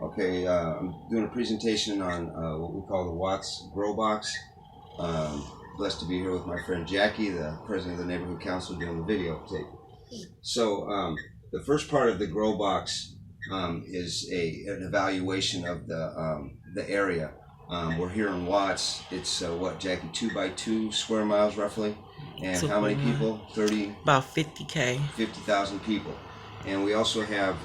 Okay, I'm doing a presentation on what we call the Watts Growbox. Blessed to be here with my friend Jackie, the president of the neighborhood council, doing the videotape. So the first part of the Growbox is an evaluation of the area. We're here in Watts. It's what, Jackie, 2 by 2 square miles roughly, and how many people? 30. About 50K. 50,000 people, and we also have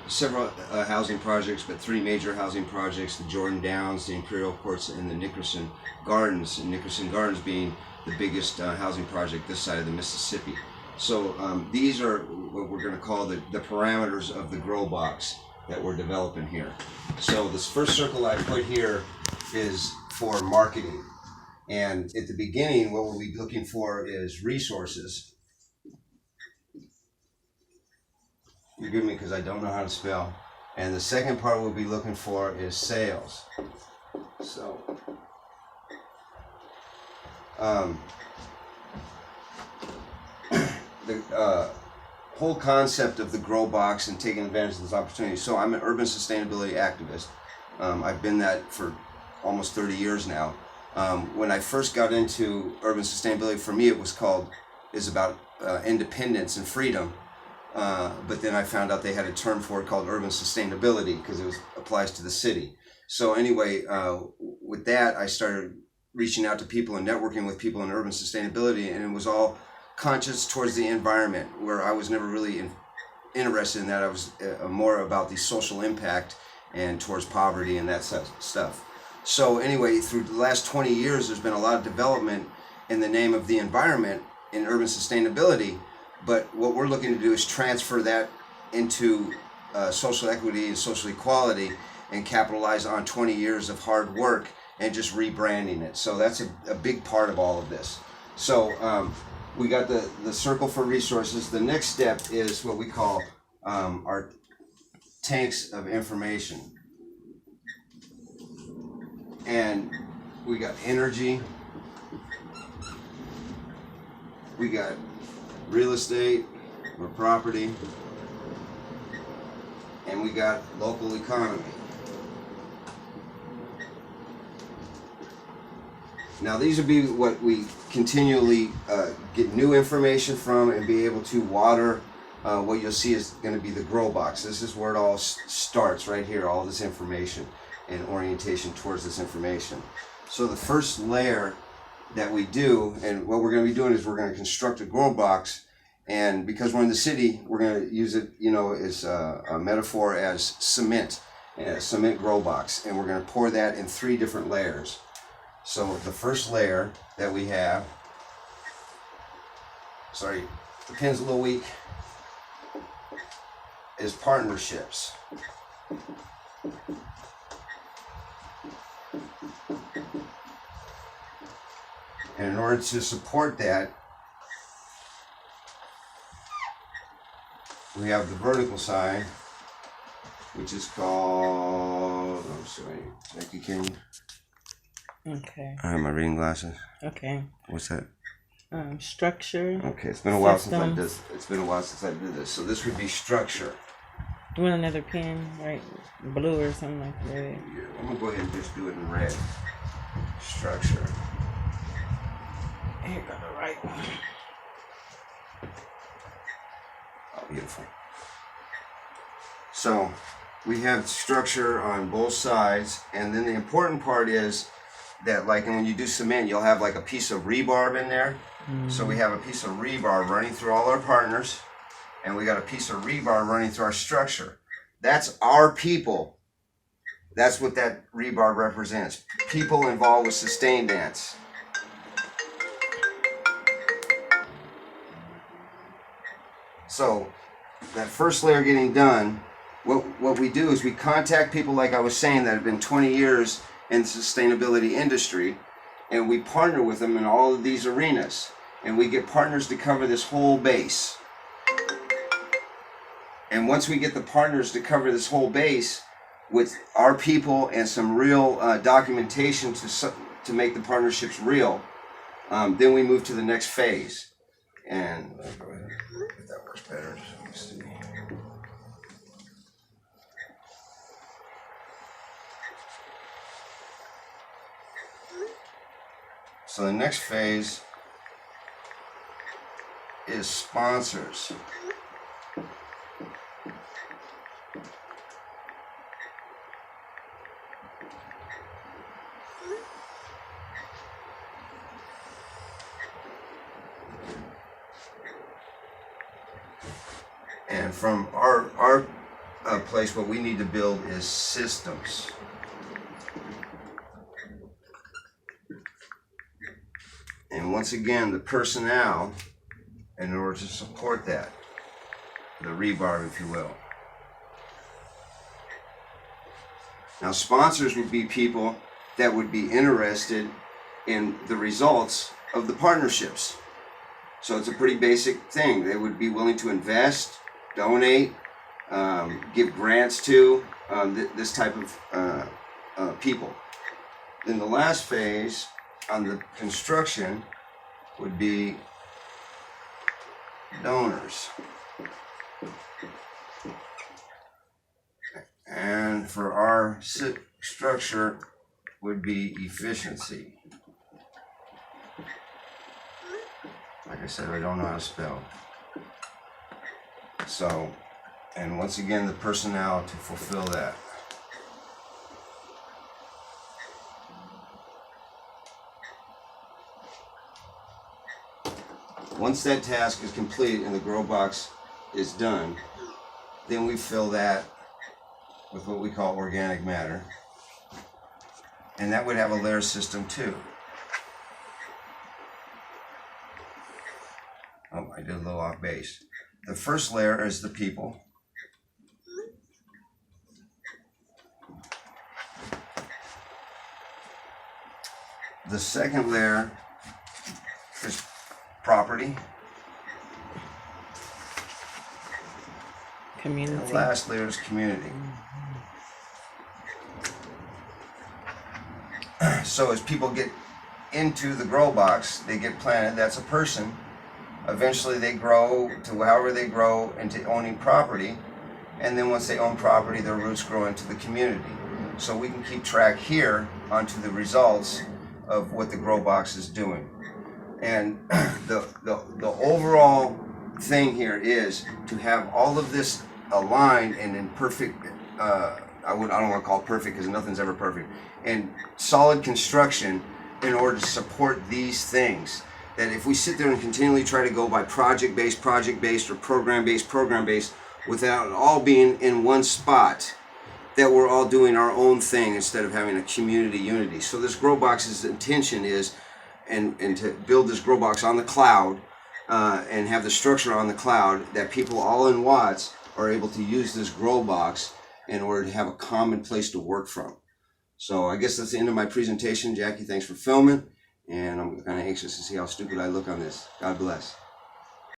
several housing projects, but 3 major housing projects: the Jordan Downs, the Imperial Courts, and the Nickerson Gardens. And Nickerson Gardens being the biggest housing project this side of the Mississippi. So these are what we're going to call the parameters of the Growbox that we're developing here. So this first circle I put here is for marketing, and at the beginning what we'll be looking for is resources. Forgive me because I don't know how to spell. And the second part we'll be looking for is sales. So the whole concept of the Growbox and taking advantage of this opportunity. So I'm an urban sustainability activist. I've been that for almost 30 years now. When I first got into urban sustainability, for me it was about independence and freedom. But then I found out they had a term for it called urban sustainability because it applies to the city. So anyway, with that, I started reaching out to people and networking with people in urban sustainability, and it was all conscious towards the environment, where I was never really interested in that. I was more about the social impact and towards poverty and that stuff. So anyway, through the last 20 years, there's been a lot of development in the name of the environment in urban sustainability. But what we're looking to do is transfer that into social equity and social equality and capitalize on 20 years of hard work and just rebranding it. So that's a big part of all of this. So we got the circle for resources. The next step is what we call our tanks of information. And we got energy. We got real estate or property, and we got local economy. Now these would be what we continually get new information from and be able to water. What you'll see is going to be the Growbox. This is where it all starts, right here, all this information and orientation towards this information. So the first layer that we do, and what we're going to be doing is we're going to construct a Growbox, and because we're in the city, we're going to use it, as a metaphor as cement, a cement Growbox, and we're going to pour that in 3 different layers. So the first layer that we have, sorry, the pen's a little weak, is partnerships. And in order to support that, we have the vertical side, which is called, I'm sorry, Jackie, can you? Okay. I have my reading glasses. Okay. What's that? Structure. Okay, it's been a while since I did this. It's been a while since I did this. So this would be structure. You want another pen, right? Blue or something like that. Yeah, I'm gonna go ahead and just do it in red. Structure. Here got the right one. Oh, beautiful. So we have structure on both sides, and then the important part is that, like when you do cement, you'll have like a piece of rebar in there. So we have a piece of rebar running through all our partners, and we got a piece of rebar running through our structure. That's our people. That's what that rebar represents. People involved with sustained dance. So that first layer getting done, what we do is we contact people, like I was saying, that have been 20 years in the sustainability industry, and we partner with them in all of these arenas, and we get partners to cover this whole base. And once we get the partners to cover this whole base with our people and some real documentation to make the partnerships real, then we move to the next phase. And if that works better, just let me see. So the next phase is sponsors. And from our place, what we need to build is systems. And once again, the personnel in order to support that, the rebar, if you will. Now, sponsors would be people that would be interested in the results of the partnerships. So it's a pretty basic thing. They would be willing to invest, donate, give grants to this type of people. Then the last phase on the construction would be donors. And for our structure would be efficiency. Like I said, I don't know how to spell. So, and once again, the personnel to fulfill that. Once that task is complete and the Growbox is done, then we fill that with what we call organic matter. And that would have a layer system too. Oh, I did a little off base. The first layer is the people. The second layer is property. Community. And the last layer is community. So as people get into the Growbox, they get planted. That's a person. Eventually they grow to however they grow into owning property. And then once they own property, their roots grow into the community. So we can keep track here onto the results of what the Growbox is doing. And the overall thing here is to have all of this aligned and in perfect, I don't want to call it perfect because nothing's ever perfect, and solid construction in order to support these things. That if we sit there and continually try to go by project-based, or program-based, without it all being in one spot, that we're all doing our own thing instead of having a community unity. So this Growbox's intention is, and to build this Growbox on the cloud, and have the structure on the cloud, that people all in Watts are able to use this Growbox in order to have a common place to work from. So I guess that's the end of my presentation. Jackie, thanks for filming. And I'm kind of anxious to see how stupid I look on this. God bless.